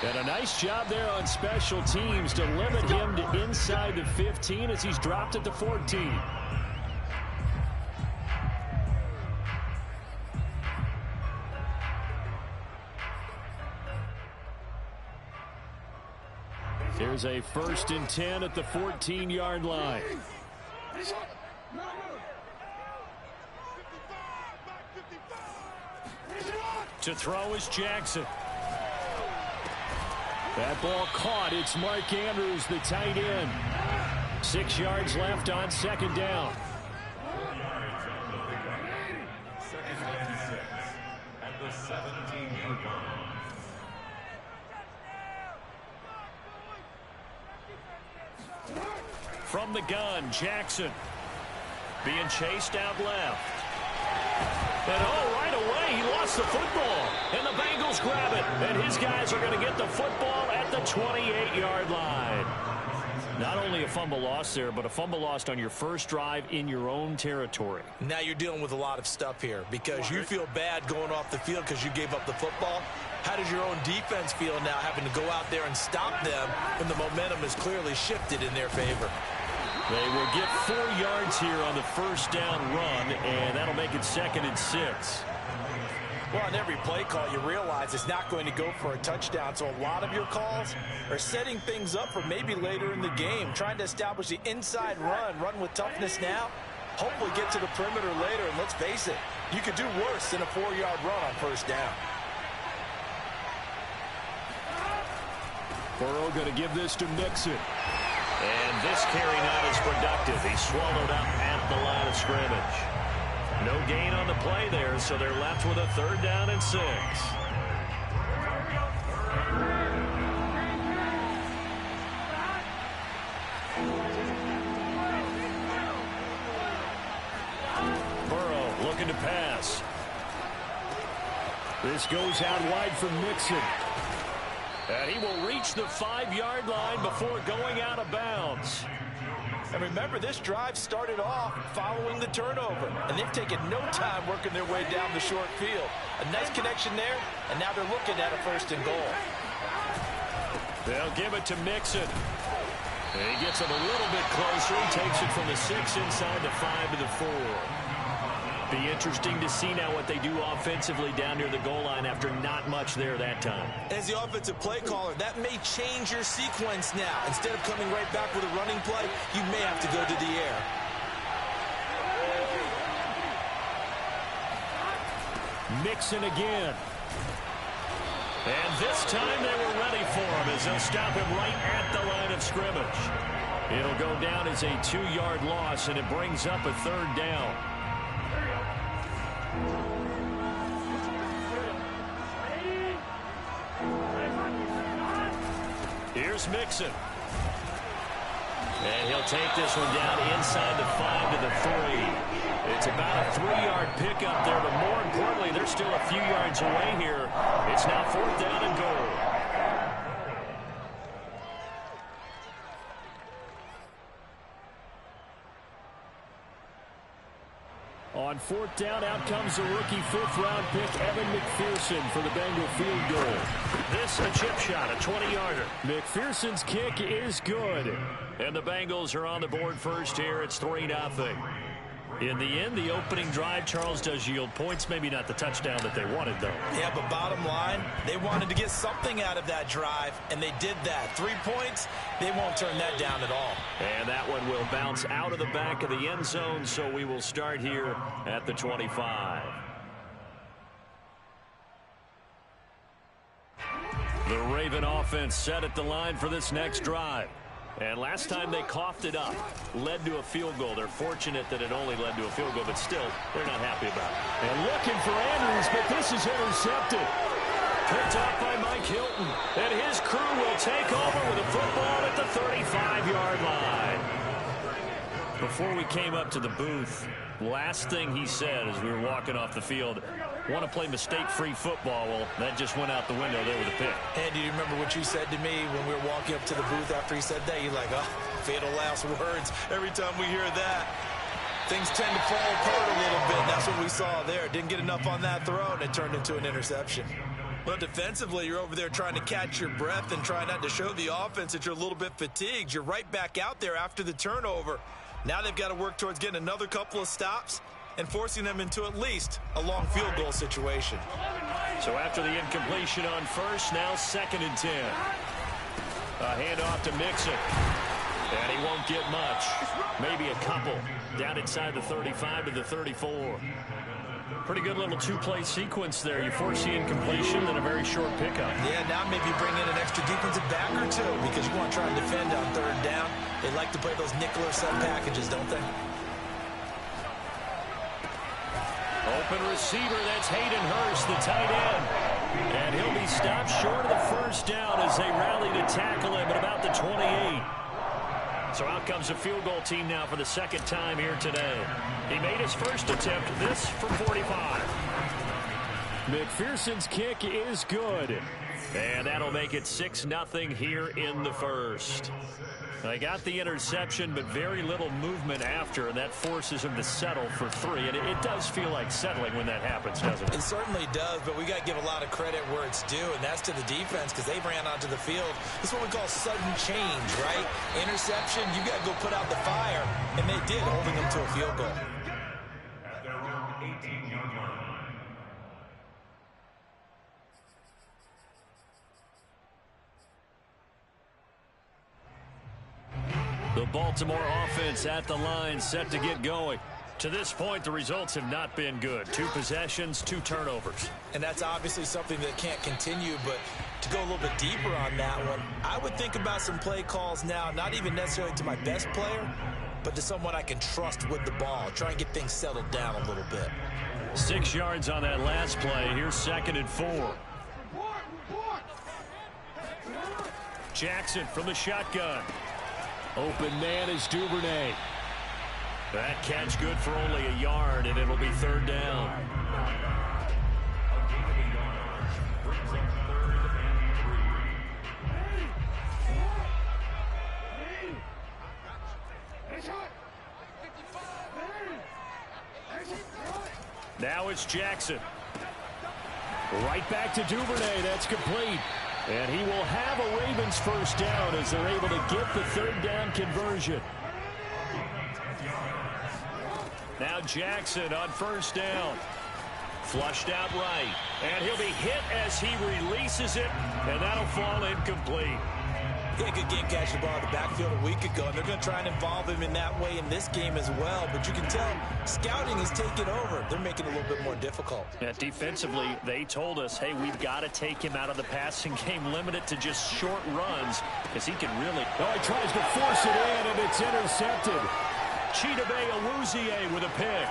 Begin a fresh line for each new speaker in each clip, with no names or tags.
And a nice job there on special teams to limit him to inside the 15 as he's dropped at the 14. Here's a 1st and 10 at the 14-yard line. To throw is Jackson. That ball caught. It's Mark Andrews, the tight end. 6 yards left on 2nd down.
At the 17-yard line.
From the gun, Jackson. Being chased out left. And right away, he lost the football. And the Bengals grab it. And his guys are going to get the football at the 28-yard line. Not only a fumble loss there, but a fumble lost on your first drive in your own territory.
Now you're dealing with a lot of stuff here because you feel bad going off the field because you gave up the football. How does your own defense feel now having to go out there and stop them when the momentum is clearly shifted in their favor?
They will get 4 yards here on the 1st down run, and that'll make it 2nd and 6.
Well, on every play call, you realize it's not going to go for a touchdown, so a lot of your calls are setting things up for maybe later in the game, trying to establish the inside run with toughness now, hopefully get to the perimeter later, and let's face it, you could do worse than a 4-yard run on 1st down.
Burrow going to give this to Mixon. And this carry not as productive. He's swallowed up at the line of scrimmage. No gain on the play there, so they're left with a 3rd down and 6. Burrow looking to pass. This goes out wide for Mixon. And he will reach the 5-yard line before going out of bounds.
And remember, this drive started off following the turnover, and they've taken no time working their way down the short field. A nice connection there, and now they're looking at a 1st and goal.
They'll give it to Mixon. And he gets him a little bit closer. He takes it from the 6 inside the 5 to the 4. Be interesting to see now what they do offensively down near the goal line after not much there that time.
As the offensive play caller, that may change your sequence now. Instead of coming right back with a running play, you may have to go to the air.
Mixon again. And this time they were ready for him as they'll stop him right at the line of scrimmage. It'll go down as a 2-yard loss, and it brings up a 3rd down. Here's Mixon. And he'll take this one down inside the 5 to the 3. It's about a 3-yard pickup there, but more importantly, they're still a few yards away here. It's now 4th down and goal. On 4th down, out comes the rookie 5th-round pick, Evan McPherson, for the Bengal field goal. This a chip shot, a 20-yarder. McPherson's kick is good. And the Bengals are on the board first here. It's 3-0. In the end, the opening drive, Charles, does yield points. Maybe not the touchdown that they wanted, though.
Yeah, but bottom line, they wanted to get something out of that drive, and they did that. 3 points, they won't turn that down at all.
And that one will bounce out of the back of the end zone, so we will start here at the 25. The Raven offense set at the line for this next drive. And last time they coughed it up, led to a field goal. They're fortunate that it only led to a field goal, but still, they're not happy about it. And looking for Andrews, but this is intercepted. Picked off by Mike Hilton. And his crew will take over with a football at the 35-yard line. Before we came up to the booth, last thing he said as we were walking off the field, want to play mistake-free football. Well, that just went out the window there with a pick.
And do you remember what you said to me when we were walking up to the booth after he said that? You're like, oh, fatal last words. Every time we hear that, things tend to fall apart a little bit. And that's what we saw there. Didn't get enough on that throw, and it turned into an interception. Well, defensively, you're over there trying to catch your breath and try not to show the offense that you're a little bit fatigued. You're right back out there after the turnover. Now they've got to work towards getting another couple of stops and forcing them into at least a long field goal situation.
So after the incompletion on first, now 2nd and 10. A handoff to Mixon. And he won't get much. Maybe a couple. Down inside the 35 to the 34. Pretty good little two-play sequence there. You force the incompletion, then a very short pickup.
Yeah, now maybe bring in an extra defensive back or two because you want to try and defend on 3rd down. They like to play those nickel or sub packages, don't they?
Open receiver, that's Hayden Hurst, the tight end. And he'll be stopped short of the 1st down as they rally to tackle him at about the 28. So out comes the field goal team now for the 2nd time here today. He made his first attempt, this from 45. McPherson's kick is good. And that'll make it 6-0 here in the 1st. They got the interception, but very little movement after, and that forces him to settle for 3. And it does feel like settling when that happens, doesn't it?
It certainly does, but we got to give a lot of credit where it's due, and that's to the defense because they ran onto the field. This is what we call sudden change, right? Interception, you got to go put out the fire, and they did, holding them to a field goal.
At their own 18-yard line.
The Baltimore offense at the line, set to get going. To this point, the results have not been good. 2 possessions, 2 turnovers.
And that's obviously something that can't continue, but to go a little bit deeper on that one, I would think about some play calls now, not even necessarily to my best player, but to someone I can trust with the ball. Try and get things settled down a little bit.
6 yards on that last play. Here's 2nd and 4. Jackson from the shotgun. Open man is Duvernay. That catch good for only a yard, and it'll be 3rd down. Now it's Jackson. Right back to Duvernay. That's complete. And he will have a Ravens 1st down as they're able to get the 3rd down conversion. Now Jackson on 1st down. Flushed out right. And he'll be hit as he releases it. And that'll fall incomplete.
Yeah, good game catching the ball in the backfield a week ago, and they're going to try and involve him in that way in this game as well. But you can tell scouting is taking over. They're making it a little bit more difficult.
Yeah, defensively, they told us, hey, we've got to take him out of the passing game, limit it to just short runs, because he can really... Oh, he tries to force it in, and it's intercepted. Chidobe Awuzie with a pick.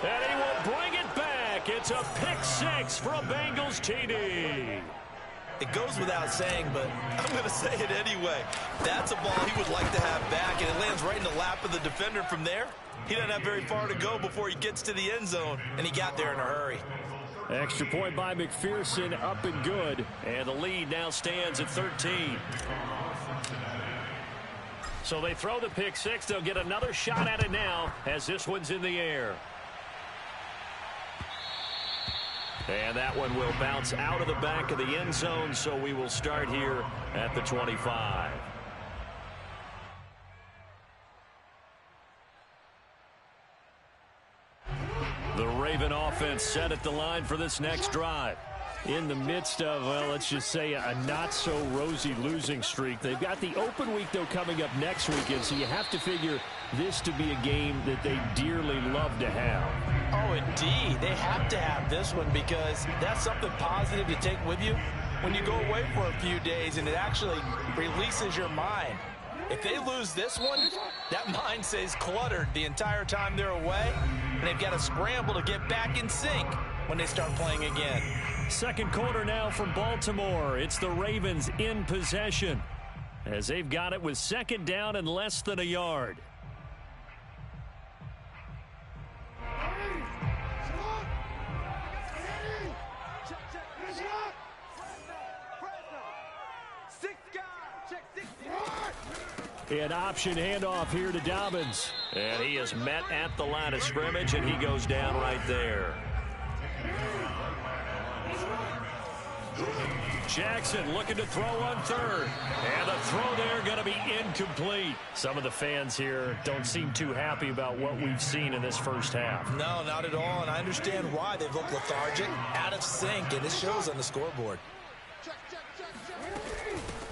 And he will bring it back. It's a pick 6 for a Bengals TD.
It goes without saying, but I'm going to say it anyway. That's a ball he would like to have back, and it lands right in the lap of the defender from there. He doesn't have very far to go before he gets to the end zone, and he got there in a hurry.
Extra point by McPherson, up and good. And the lead now stands at 13. So they throw the pick 6. They'll get another shot at it now as this one's in the air. And that one will bounce out of the back of the end zone, so we will start here at the 25. The Raven offense set at the line for this next drive. In the midst of, well, let's just say a not-so-rosy losing streak. They've got the open week, though, coming up next weekend, so you have to figure this to be a game that they dearly love to have.
Oh, indeed. They have to have this one because that's something positive to take with you when you go away for a few days, and it actually releases your mind. If they lose this one, that mind stays cluttered the entire time they're away, and they've got to scramble to get back in sync when they start playing again.
Second quarter now from Baltimore. It's the Ravens in possession as they've got it with 2nd down and less than a yard. An option handoff here to Dobbins. And he is met at the line of scrimmage, and he goes down right there. Jackson looking to throw on third. And the throw there going to be incomplete. Some of the fans here don't seem too happy about what we've seen in this first half.
No, not at all, and I understand why. They've looked lethargic, out of sync, and it shows on the scoreboard.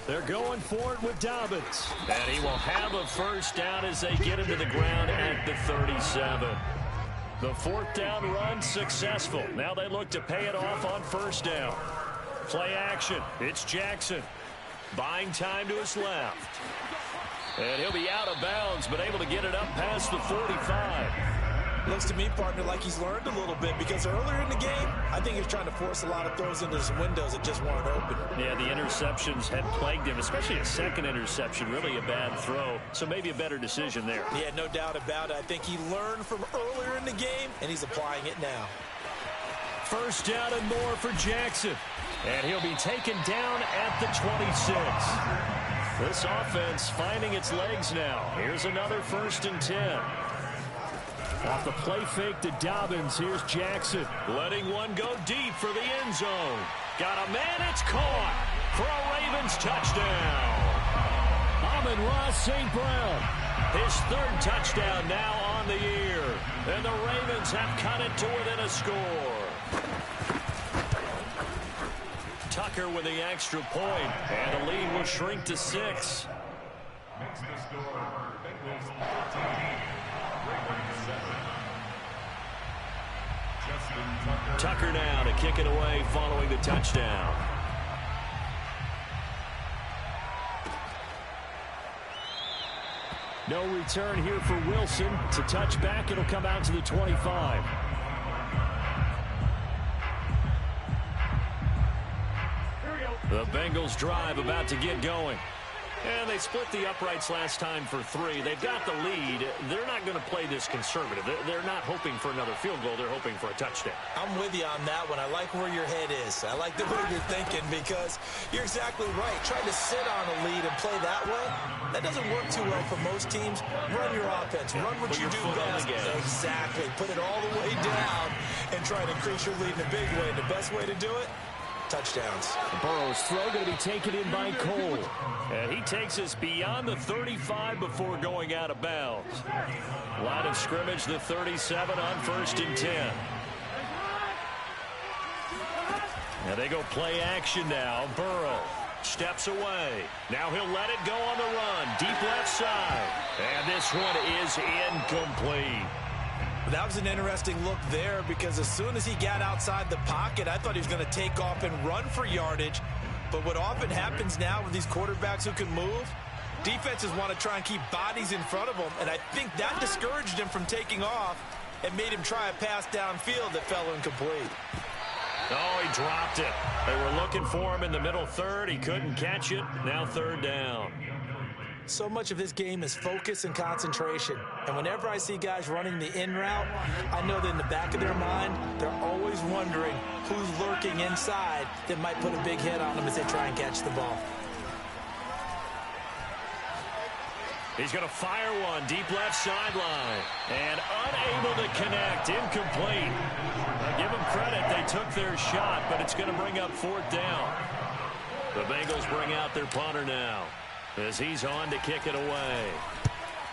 They're going for it with Dobbins. And he will have a first down as they get him to the ground at the 37. The fourth down run successful. Now they look to pay it off on first down. Play action. It's Jackson. Buying time to his left. And he'll be out of bounds, but able to get it up past the 45.
Looks to me, partner, like he's learned a little bit, because earlier in the game, I think he was trying to force a lot of throws into some windows that just weren't open.
Yeah, the interceptions had plagued him, especially a second interception, really a bad throw. So maybe a better decision there.
Yeah, no doubt about it. I think he learned from earlier in the game, and he's applying it now.
First down and more for Jackson. And he'll be taken down at the 26. This offense finding its legs now. Here's another 1st and 10. Off the play fake to Dobbins, here's Jackson. Letting one go deep for the end zone. Got a man, it's caught for a Ravens touchdown. Amon-Ra St. Brown. His 3rd touchdown now on the year. And the Ravens have cut it to within a score. Tucker with the extra point, and the lead will shrink to 6.
Makes the score Bengals 13, Ravens 7. Justin
Tucker now to kick it away following the touchdown. No return here for Wilson. To touch back, it'll come out to the 25. The Bengals drive about to get going. And they split the uprights last time for 3. They've got the lead. They're not going to play this conservative. They're not hoping for another field goal. They're hoping for a touchdown.
I'm with you on that one. I like where your head is. I like the way you're thinking, because you're exactly right. Trying to sit on a lead and play that way, that doesn't work too well for most teams. Run your offense. Run what you do best. Exactly. Put it all the way down and try to increase your lead in a big way. And the best way to do it, touchdowns.
Burrow's throw going to be taken in by Cole. And he takes us beyond the 35 before going out of bounds. Line of scrimmage, the 37 on 1st and 10. And they go play action now. Burrow steps away. Now he'll let it go on the run. Deep left side. And this one is incomplete.
That was an interesting look there, because as soon as he got outside the pocket, I thought he was going to take off and run for yardage. But what often happens now with these quarterbacks who can move, defenses want to try and keep bodies in front of them, and I think that discouraged him from taking off and made him try a pass downfield that fell incomplete.
Oh, he dropped it. They were looking for him in the middle third. He couldn't catch it. Now 3rd down.
So much of this game is focus and concentration. And whenever I see guys running the in route, I know that in the back of their mind, they're always wondering who's lurking inside that might put a big hit on them as they try and catch the ball.
He's going to fire one deep left sideline. And unable to connect. Incomplete. Now give them credit. They took their shot, but it's going to bring up 4th down. The Bengals bring out their punter now, as he's on to kick it away.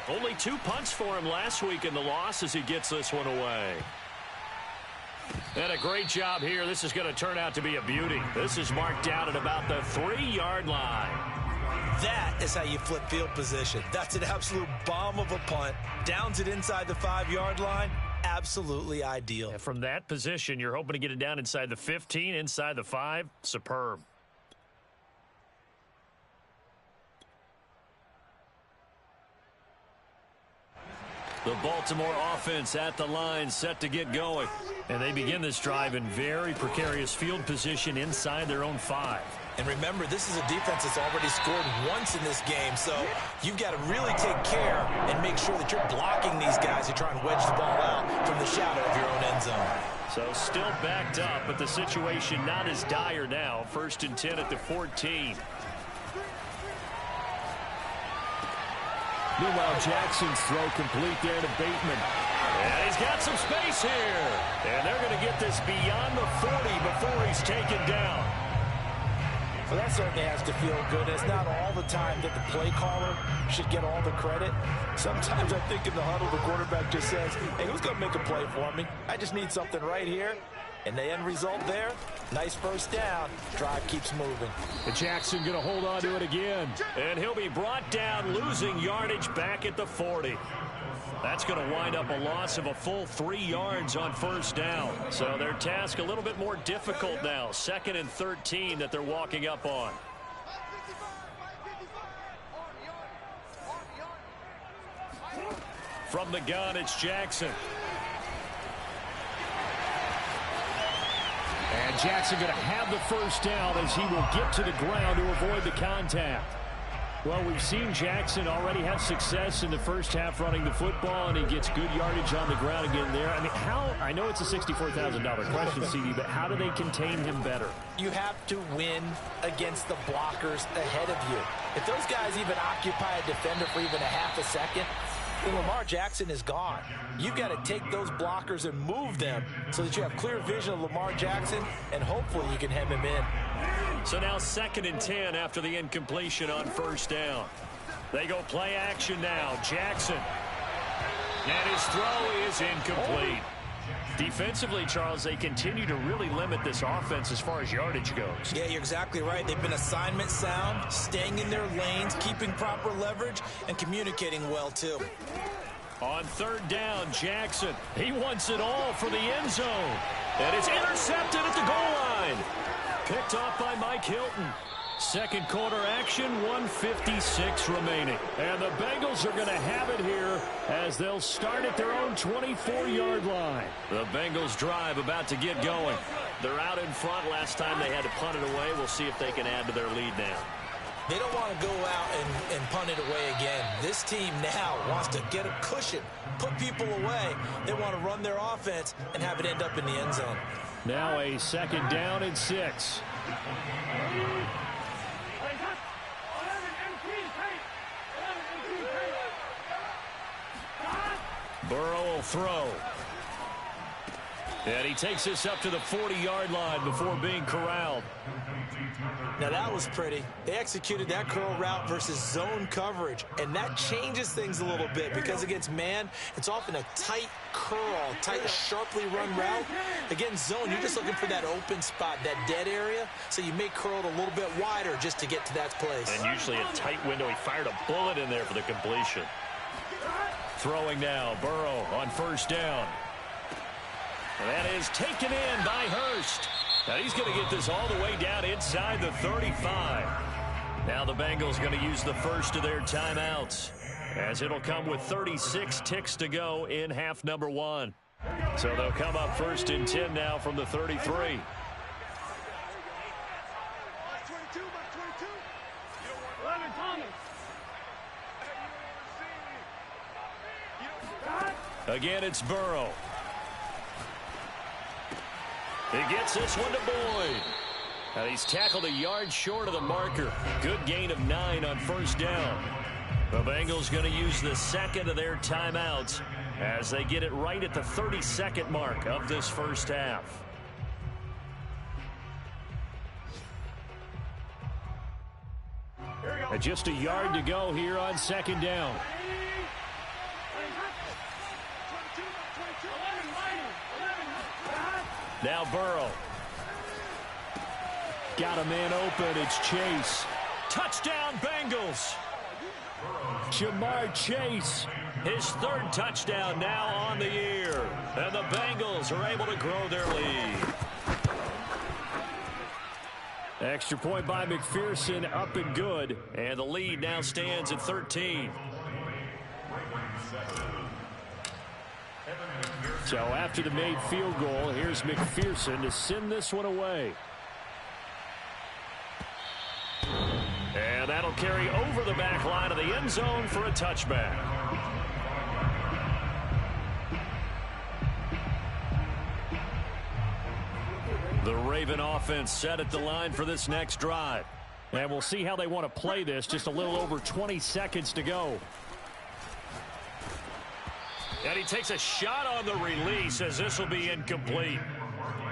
Only 2 punts for him last week in the loss as he gets this one away. And a great job here. This is going to turn out to be a beauty. This is marked out at about the 3-yard line.
That is how you flip field position. That's an absolute bomb of a punt. Downs it inside the 5-yard line. Absolutely ideal.
And from that position, you're hoping to get it down inside the 15, inside the 5. Superb. The Baltimore offense at the line, set to get going. And they begin this drive in very precarious field position inside their own 5.
And remember, this is a defense that's already scored once in this game, so you've got to really take care and make sure that you're blocking these guys who try and wedge the ball out from the shadow of your own end zone.
So still backed up, but the situation not as dire now. 1st and 10 at the 14. Meanwhile, Jackson's throw complete there to Bateman. And he's got some space here. And they're going to get this beyond the 40 before he's taken down.
Well, that certainly has to feel good. It's not all the time that the play caller should get all the credit. Sometimes I think in the huddle, the quarterback just says, hey, who's going to make a play for me? I just need something right here. And the end result there, nice first down. Drive keeps moving.
And Jackson going to hold on to it again. And he'll be brought down, losing yardage back at the 40. That's going to wind up a loss of a full 3 yards on first down. So their task a little bit more difficult now. 2nd and 13 that they're walking up on. From the gun, it's Jackson. And Jackson going to have the first down as he will get to the ground to avoid the contact. Well, we've seen Jackson already have success in the first half running the football, and he gets good yardage on the ground again there. I mean, I know it's a $64,000 question, CD, but how do they contain him better?
You have to win against the blockers ahead of you. If those guys even occupy a defender for even a half a second, then Lamar Jackson is gone. You've got to take those blockers and move them so that you have clear vision of Lamar Jackson, and hopefully you can hem him in.
So now 2nd and 10 after the incompletion on first down. They go play action now. Jackson. And his throw is incomplete. Defensively, Charles, they continue to really limit this offense as far as yardage goes.
Yeah, you're exactly right. They've been assignment sound, staying in their lanes, keeping proper leverage, and communicating well, too.
On 3rd down, Jackson. He wants it all for the end zone. And it's intercepted at the goal line. Picked off by Mike Hilton. Second quarter action, 1:56 remaining. And the Bengals are going to have it here as they'll start at their own 24-yard line. The Bengals drive about to get going. They're out in front. Last time they had to punt it away. We'll see if they can add to their lead now.
They don't want to go out and punt it away again. This team now wants to get a cushion, put people away. They want to run their offense and have it end up in the end zone.
Now a 2nd down and 6. Burrow will throw. And he takes this up to the 40-yard line before being corralled.
Now that was pretty. They executed that curl route versus zone coverage, and that changes things a little bit because against man, it's often a tight curl, tight, sharply run route. Against zone, you're just looking for that open spot, that dead area, so you may curl it a little bit wider just to get to that place.
And usually a tight window. He fired a bullet in there for the completion. Throwing now, Burrow on first down. And that is taken in by Hurst. Now he's going to get this all the way down inside the 35. Now the Bengals going to use the first of their timeouts, as it'll come with 36 ticks to go in half number 1. So they'll come up 1st and 10 now from the 33. Again, it's Burrow. He gets this one to Boyd. And he's tackled a yard short of the marker. Good gain of 9 on first down. The Bengals going to use the second of their timeouts as they get it right at the 32nd mark of this first half. And just a yard to go here on 2nd down. Now Burrow. Got a man open. It's Chase. Touchdown, Bengals. Jamar Chase. His 3rd touchdown now on the year. And the Bengals are able to grow their lead. Extra point by McPherson, up and good. And the lead now stands at 13. So after the made field goal, here's McPherson to send this one away. And that'll carry over the back line of the end zone for a touchback. The Raven offense set at the line for this next drive. And we'll see how they want to play this. Just a little over 20 seconds to go. And he takes a shot on the release as this will be incomplete.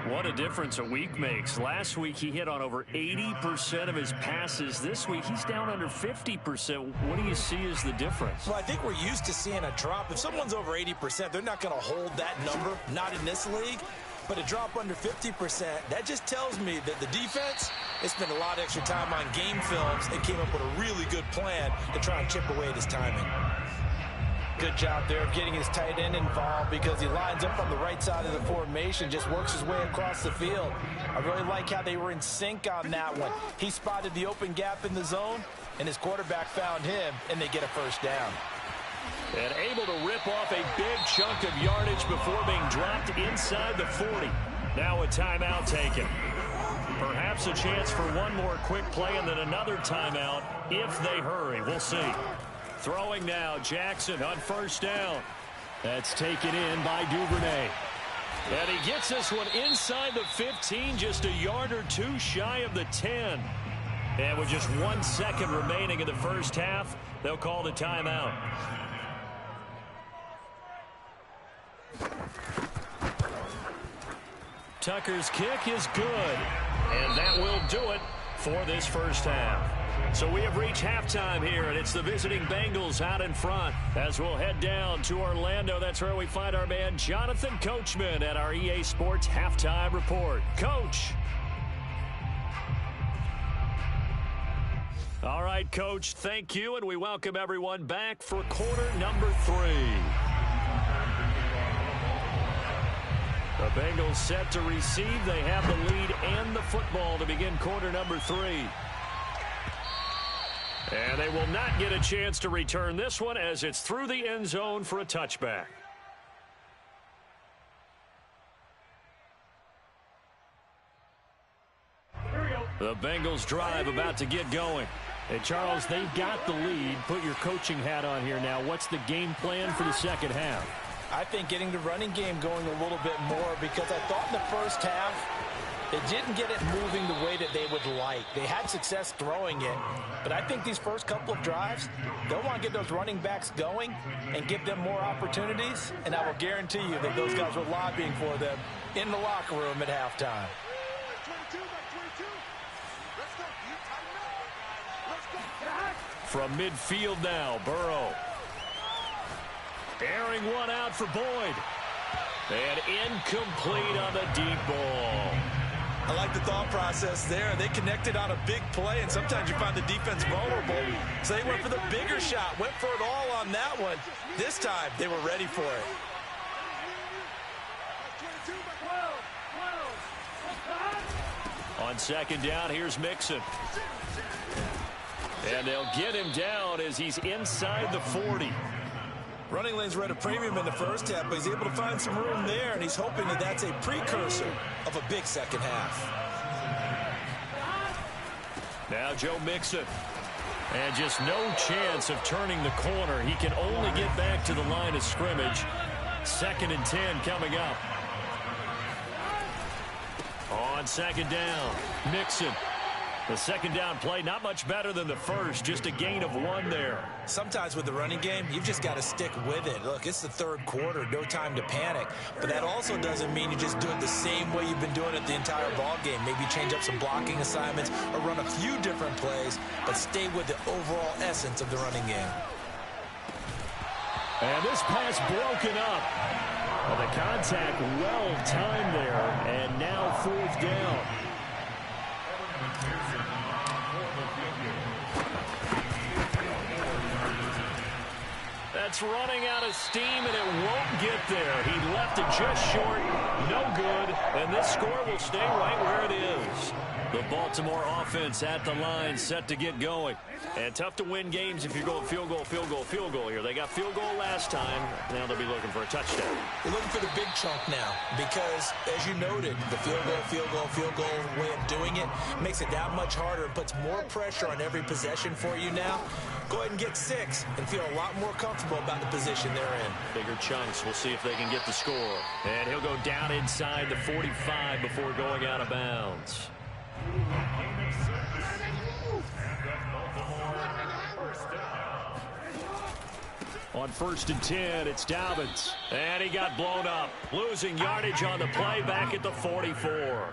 What a difference a week makes. Last week he hit on over 80% of his passes. This week he's down under 50%. What do you see as the difference?
Well, I think we're used to seeing a drop. If someone's over 80%, they're not going to hold that number, not in this league. But a drop under 50%, that just tells me that the defense has spent a lot of extra time on game films and came up with a really good plan to try and chip away at his timing. Good job there of getting his tight end involved because he lines up on the right side of the formation, just works his way across the field. I really like how they were in sync on that one. He spotted the open gap in the zone, and his quarterback found him, and they get a first down.
And able to rip off a big chunk of yardage before being dropped inside the 40. Now a timeout taken. Perhaps a chance for one more quick play and then another timeout if they hurry. We'll see. Throwing now, Jackson on first down. That's taken in by Duvernay. And he gets this one inside the 15, just a yard or two shy of the 10. And with just 1 second remaining in the first half, they'll call the timeout. Tucker's kick is good. And that will do it for this first half. So we have reached halftime here, and it's the visiting Bengals out in front. As we'll head down to Orlando, that's where we find our man Jonathan Coachman at our EA Sports Halftime Report. Coach. All right, Coach, thank you, and we welcome everyone back for quarter number 3. The Bengals set to receive. They have the lead and the football to begin quarter number 3. And they will not get a chance to return this one as it's through the end zone for a touchback. The Bengals drive about to get going. And Charles, they've got the lead. Put your coaching hat on here now. What's the game plan for the second half?
I think getting the running game going a little bit more because I thought in the first half they didn't get it moving the way that they would like. They had success throwing it, but I think these first couple of drives, they'll want to get those running backs going and give them more opportunities, and I will guarantee you that those guys were lobbying for them in the locker room at halftime.
From midfield now, Burrow. Airing one out for Boyd. And incomplete on the deep ball.
I like the thought process there. They connected on a big play, and sometimes you find the defense vulnerable. So they went for the bigger shot, went for it all on that one. This time, they were ready for it.
On second down, here's Mixon. And they'll get him down as he's inside the 40.
Running lanes were at a premium in the first half, but he's able to find some room there, and he's hoping that that's a precursor of a big second half.
Now Joe Mixon. And just no chance of turning the corner. He can only get back to the line of scrimmage. 2nd and 10 coming up. On second down, Mixon. The second down play, not much better than the first, just a gain of 1 there.
Sometimes with the running game, you've just got to stick with it. Look, it's the third quarter, no time to panic. But that also doesn't mean you just do it the same way you've been doing it the entire ball game. Maybe change up some blocking assignments or run a few different plays, but stay with the overall essence of the running game.
And this pass broken up. Well, the contact well timed there, and now 4th down. That's running out of steam, and it won't get there. He left it just short. No good. And this score will stay right where it is. The Baltimore offense at the line, set to get going. And tough to win games if you're going field goal, field goal, field goal here. They got field goal last time. Now they'll be looking for a touchdown.
They're looking for the big chunk now because, as you noted, the field goal, field goal, field goal way of doing it makes it that much harder and puts more pressure on every possession for you now. Go ahead and get 6 and feel a lot more comfortable about the position they're in.
Bigger chunks. We'll see if they can get the score. And he'll go down inside the 45 before going out of bounds. On 1st and 10, it's Dobbins. And he got blown up. Losing yardage on the play back at the 44.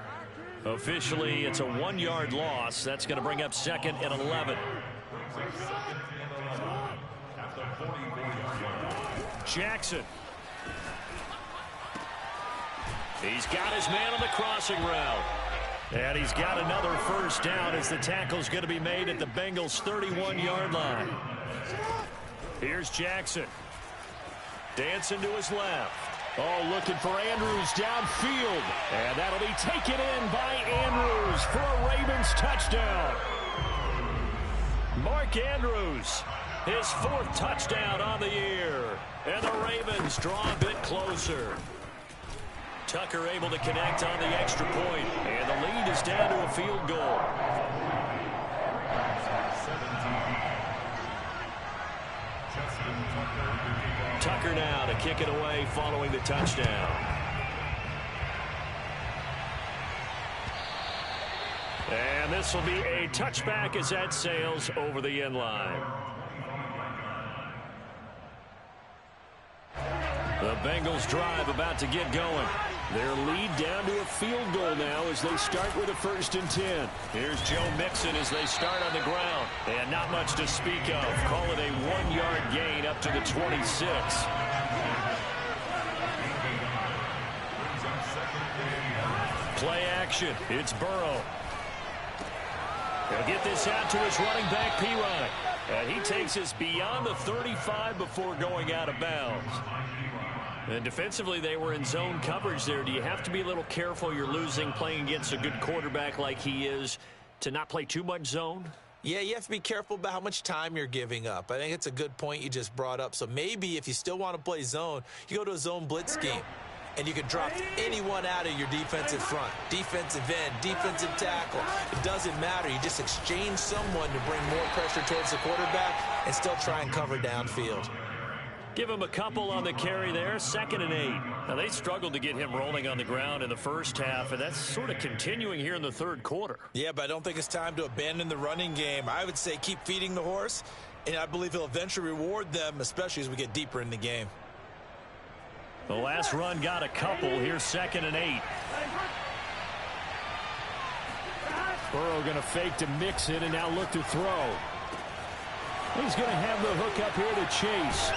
Officially, it's a 1-yard loss. That's going to bring up 2nd and 11. Jackson. He's got his man on the crossing route. And he's got another first down as the tackle's going to be made at the Bengals' 31-yard line. Here's Jackson. Dancing to his left. Oh, looking for Andrews downfield. And that'll be taken in by Andrews for a Ravens touchdown. Mark Andrews, his 4th touchdown on the year. And the Ravens draw a bit closer. Tucker able to connect on the extra point. And the lead is down to a field goal. Tucker now to kick it away following the touchdown. And this will be a touchback as that sails over the end line. The Bengals drive about to get going. Their lead down to a field goal now as they start with a 1st and 10. Here's Joe Mixon as they start on the ground. And not much to speak of. Call it a 1-yard gain up to the 26. Play action. It's Burrow. He'll get this out to his running back, Pirine. And he takes us beyond the 35 before going out of bounds. And defensively, they were in zone coverage there. Do you have to be a little careful? You're losing playing against a good quarterback like he is to not play too much zone?
Yeah, you have to be careful about how much time you're giving up. I think it's a good point you just brought up. So maybe if you still want to play zone, you go to a zone blitz scheme. And you can drop anyone out of your defensive front. Defensive end, defensive tackle. It doesn't matter. You just exchange someone to bring more pressure towards the quarterback and still try and cover downfield.
Give him a couple on the carry there. 2nd and 8. Now, they struggled to get him rolling on the ground in the first half, and that's sort of continuing here in the 3rd quarter.
Yeah, but I don't think it's time to abandon the running game. I would say keep feeding the horse, and I believe he'll eventually reward them, especially as we get deeper in the game.
The last run got a couple. Here's 2nd and 8. Burrow going to fake to mix it and now look to throw. He's going to have the hook up here to Chase.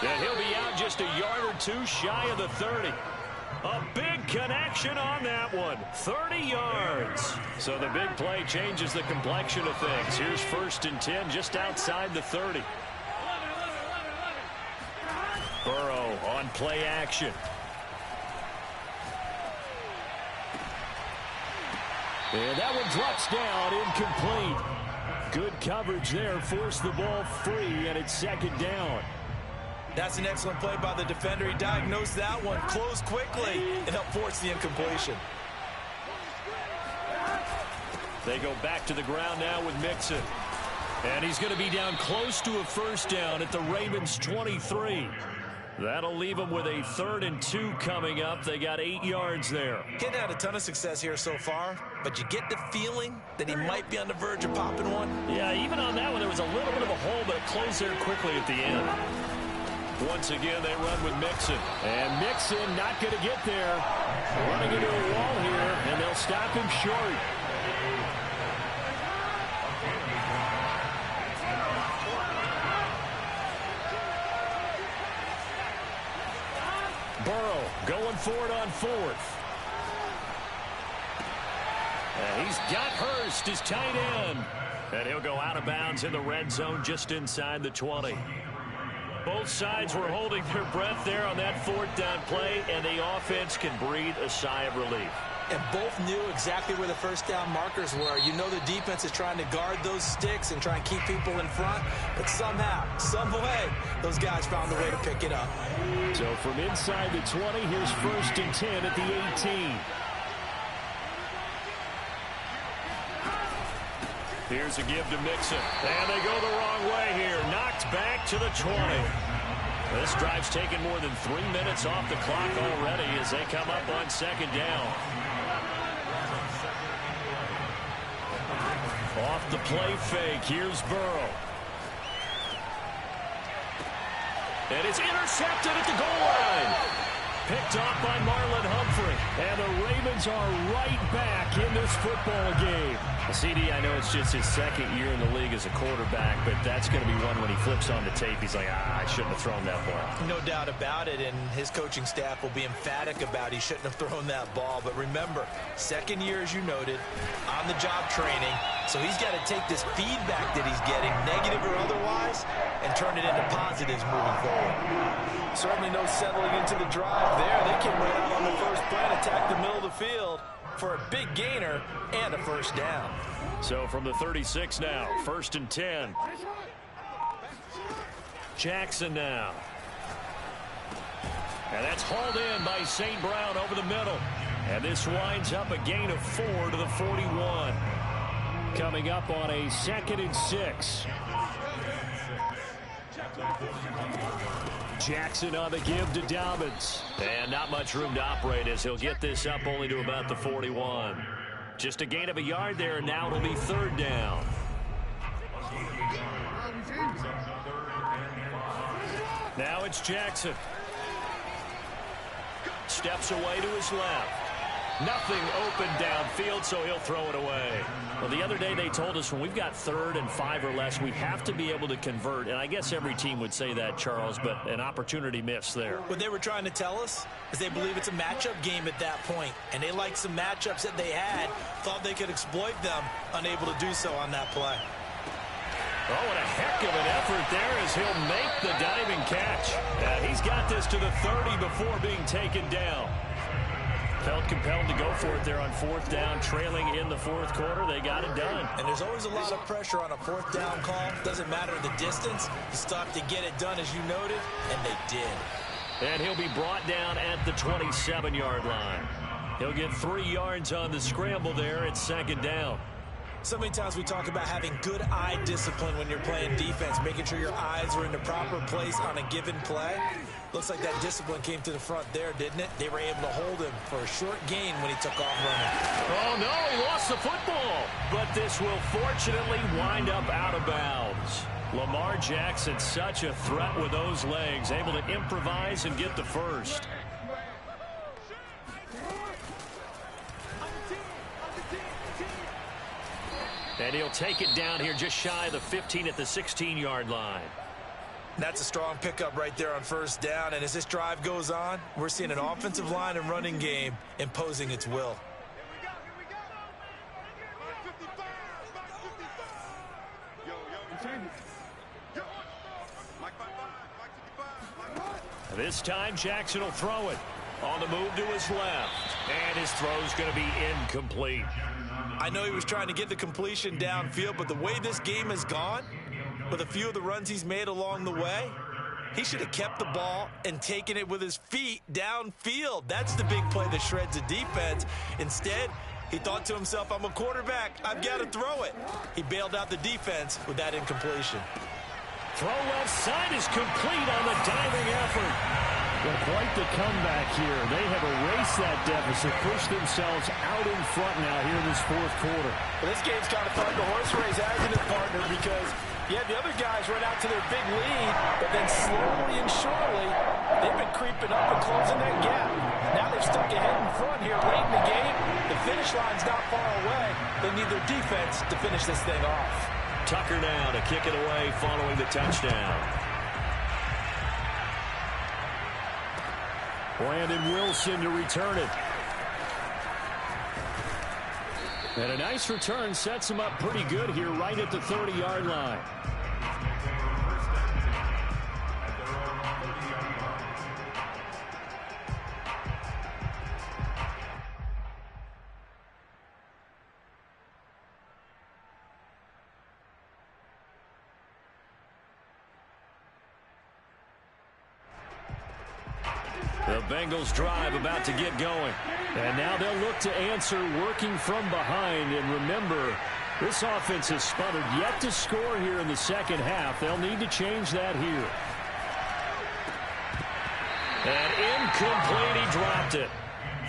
And he'll be out just a yard or two shy of the 30. A big connection on that one. 30 yards. So the big play changes the complexion of things. Here's 1st and 10 just outside the 30. Burrow on play action. And that one drops down, incomplete. Good coverage there, forced the ball free, and it's 2nd down.
That's an excellent play by the defender. He diagnosed that one, closed quickly, and helped force the incompletion.
They go back to the ground now with Mixon. And he's going to be down close to a 1st down at the Ravens' 23. That'll leave them with a 3rd and 2 coming up. They got 8 yards there.
Getting had a ton of success here so far, but you get the feeling that he might be on the verge of popping one.
Yeah, even on that one, there was a little bit of a hole, but it closed there quickly at the end. Once again, they run with Mixon. And Mixon not going to get there. Running into a wall here, and they'll stop him short. Burrow going for it on 4th. And he's got Hurst, his tight end. And he'll go out of bounds in the red zone just inside the 20. Both sides were holding their breath there on that 4th down play, and the offense can breathe a sigh of relief.
And both knew exactly where the 1st down markers were. You know the defense is trying to guard those sticks and try and keep people in front, but somehow, some way, those guys found a way to pick it up.
So from inside the 20, here's 1st and 10 at the 18. Here's a give to Mixon. And they go the wrong way here. Knocked back to the 20. This drive's taken more than 3 minutes off the clock already as they come up on 2nd down. Off the play fake, here's Burrow. And it's intercepted at the goal line. Picked off by Marlon Humphrey. And the Ravens are right back in this football game. CD, I know it's just his second year in the league as a quarterback, but that's going to be one when he flips on the tape. He's like, I shouldn't have thrown that ball.
No doubt about it, and his coaching staff will be emphatic about he shouldn't have thrown that ball. But remember, second year, as you noted, on-the-job training. So he's got to take this feedback that he's getting, negative or otherwise, and turn it into positives moving forward. Certainly no settling into the drive there. They came right out on the first play and attacked the middle of the field for a big gainer and a first down.
So from the 36 now, 1st and 10. Jackson now. And that's hauled in by St. Brown over the middle. And this winds up a gain of 4 to the 41. Coming up on a 2nd and 6. Jackson on the give to Dobbins. And not much room to operate as he'll get this up only to about the 41. Just a gain of a yard there, and now it'll be 3rd down. Now it's Jackson. Steps away to his left. Nothing open downfield, so he'll throw it away. Well, the other day they told us when we've got 3rd and 5 or less, we have to be able to convert. And I guess every team would say that, Charles, but an opportunity missed there.
What they were trying to tell us is they believe it's a matchup game at that point. And they liked some matchups that they had, thought they could exploit them, unable to do so on that play.
Oh, what a heck of an effort there as he'll make the diving catch. He's got this to the 30 before being taken down. Felt compelled to go for it there on 4th down, trailing in the 4th quarter. They got it done.
And there's always a lot of pressure on a 4th down call. Doesn't matter the distance. You stop to get it done, as you noted, and they did.
And he'll be brought down at the 27-yard line. He'll get 3 yards on the scramble there at 2nd down.
So many times we talk about having good eye discipline when you're playing defense, making sure your eyes are in the proper place on a given play. Looks like that discipline came to the front there, didn't it? They were able to hold him for a short gain when he took off running.
Oh, no, he lost the football. But this will fortunately wind up out of bounds. Lamar Jackson, such a threat with those legs, able to improvise and get the first. And he'll take it down here just shy of the 15 at the 16-yard line.
That's a strong pickup right there on 1st down. And as this drive goes on, we're seeing an offensive line and running game imposing its will.
This time Jackson will throw it. On the move to his left. And his throw's going to be incomplete.
I know he was trying to get the completion downfield, but the way this game has gone, with a few of the runs he's made along the way, he should have kept the ball and taken it with his feet downfield. That's the big play that shreds the defense. Instead, he thought to himself, I'm a quarterback, I've got to throw it. He bailed out the defense with that incompletion.
Throw left side is complete on the diving effort.
Well, quite the comeback here. They have erased that deficit, pushed themselves out in front now here in this 4th quarter.
Well, this game's kind of fun to horse race, hasn't it, partner? Because you have the other guys run out to their big lead, but then slowly and surely, they've been creeping up and closing that gap. Now they've stuck ahead in front here late in the game. The finish line's not far away. They need their defense to finish this thing off.
Tucker now to kick it away following the touchdown.
Brandon Wilson to return it. And a nice return sets him up pretty good here right at the 30-yard line.
The Bengals drive about to get going.
And now they'll look to answer working from behind. And remember, this offense has sputtered yet to score here in the 2nd half. They'll need to change that here.
And incomplete, he dropped it.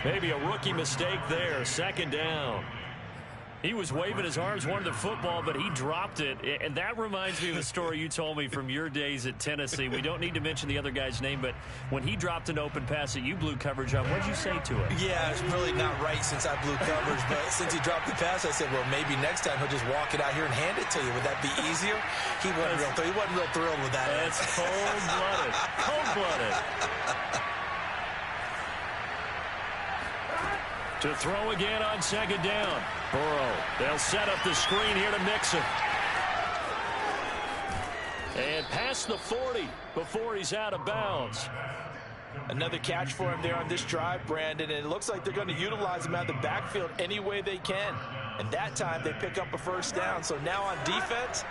Maybe a rookie mistake there, 2nd down.
He was waving his arms, wanted the football, but he dropped it. And that reminds me of the story you told me from your days at Tennessee. We don't need to mention the other guy's name, but when he dropped an open pass that you blew coverage on, what did you say to him?
Yeah, it's really not right since I blew coverage, but since he dropped the pass, I said, well, maybe next time he'll just walk it out here and hand it to you. Would that be easier? He wasn't real thrilled with that.
That's cold-blooded. Cold-blooded. To throw again on second down. Burrow. They'll set up the screen here to Mixon. And past the 40 before he's out of bounds.
Another catch for him there on this drive, Brandon, and it looks like they're going to utilize him out of the backfield any way they can. And that time they pick up a first down. So now on defense,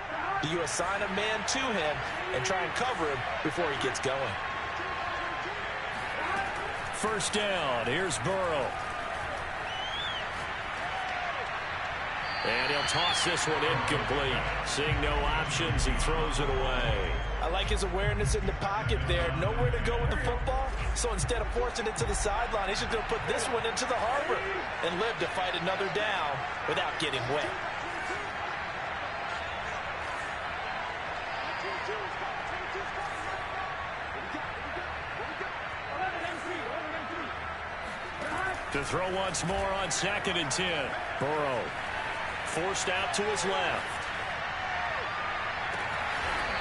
do you assign a man to him and try and cover him before he gets going?
First down. Here's Burrow. And he'll toss this one incomplete. Seeing no options, he throws it away.
I like his awareness in the pocket there. Nowhere to go with the football. So instead of forcing it to the sideline, he's just going to put this one into the harbor and live to fight another down without getting wet.
To throw once more on 2nd and 10. Burrow. Forced out to his left.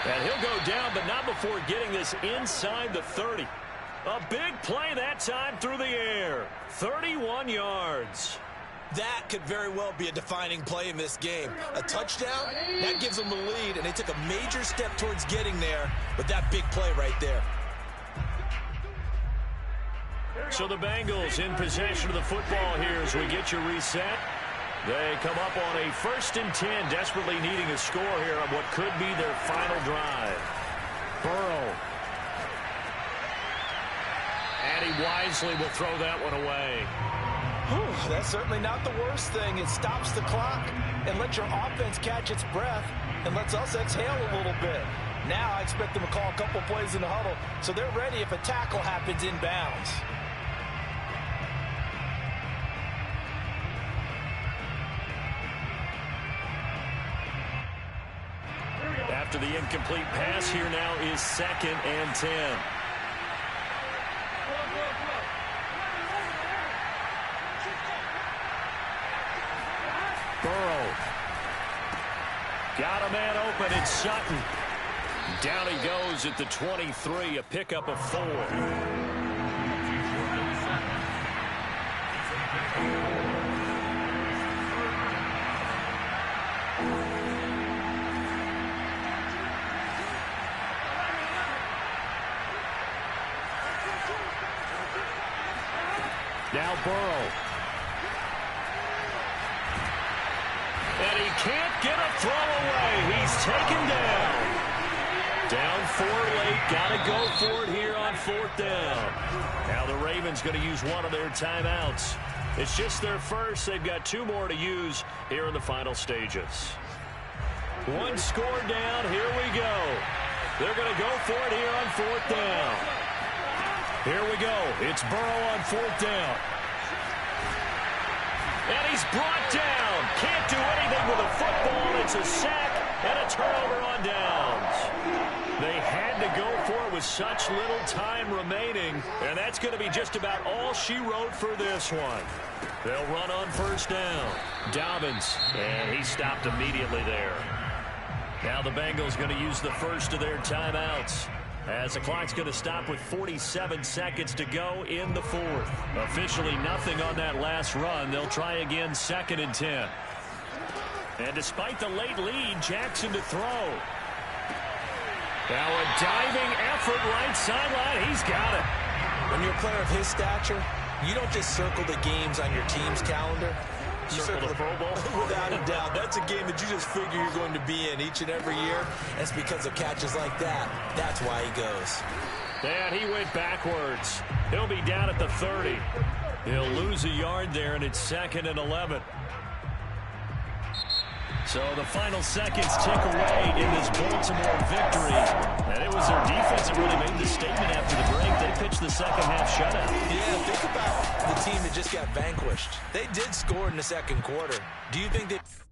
And he'll go down, but not before getting this inside the 30. A big play that time through the air. 31 yards.
That could very well be a defining play in this game. A touchdown, that gives them the lead, and they took a major step towards getting there with that big play right there.
So the Bengals in possession of the football here as we get you reset. They come up on a 1st and 10, desperately needing a score here on what could be their final drive. Burrow. And he wisely will throw that one away.
Whew, that's certainly not the worst thing. It stops the clock and lets your offense catch its breath and lets us exhale a little bit. Now I expect them to call a couple plays in the huddle so they're ready if a tackle happens inbounds.
After the incomplete pass, here now is 2nd and 10. Burrow. Got a man open. It's Sutton. Down he goes at the 23, a pickup of 4. Now Burrow. And he can't get a throw away. He's taken down. Down 4 late. Got to go for it here on 4th down. Now the Ravens going to use one of their timeouts. It's just their first. They've got 2 more to use here in the final stages. 1 score down. Here we go. They're going to go for it here on 4th down. Here we go. It's Burrow on 4th down. And he's brought down. Can't do anything with a football. It's a sack and a turnover on downs. They had to go for it with such little time remaining. And that's going to be just about all she wrote for this one. They'll run on 1st down. Dobbins. And he stopped immediately there. Now the Bengals going to use the first of their timeouts, as the clock's going to stop with 47 seconds to go in the 4th. Officially nothing on that last run. They'll try again 2nd and 10. And despite the late lead, Jackson to throw. Now a diving effort right sideline. He's got it.
When you're a player of his stature, you don't just circle the games on your team's calendar. You circle the Pro Bowl. Without a doubt. That's a game that you just figure you're going to be in each and every year. That's because of catches like that. That's why he goes.
And he went backwards. He'll be down at the 30. He'll lose a yard there, and it's 2nd and 11. So the final seconds tick away in this Baltimore victory. And it was their defense that really made the statement after the break. They pitched the second half shutout.
Yeah, think about the team that just got vanquished. They did score in the second quarter. Do you think that...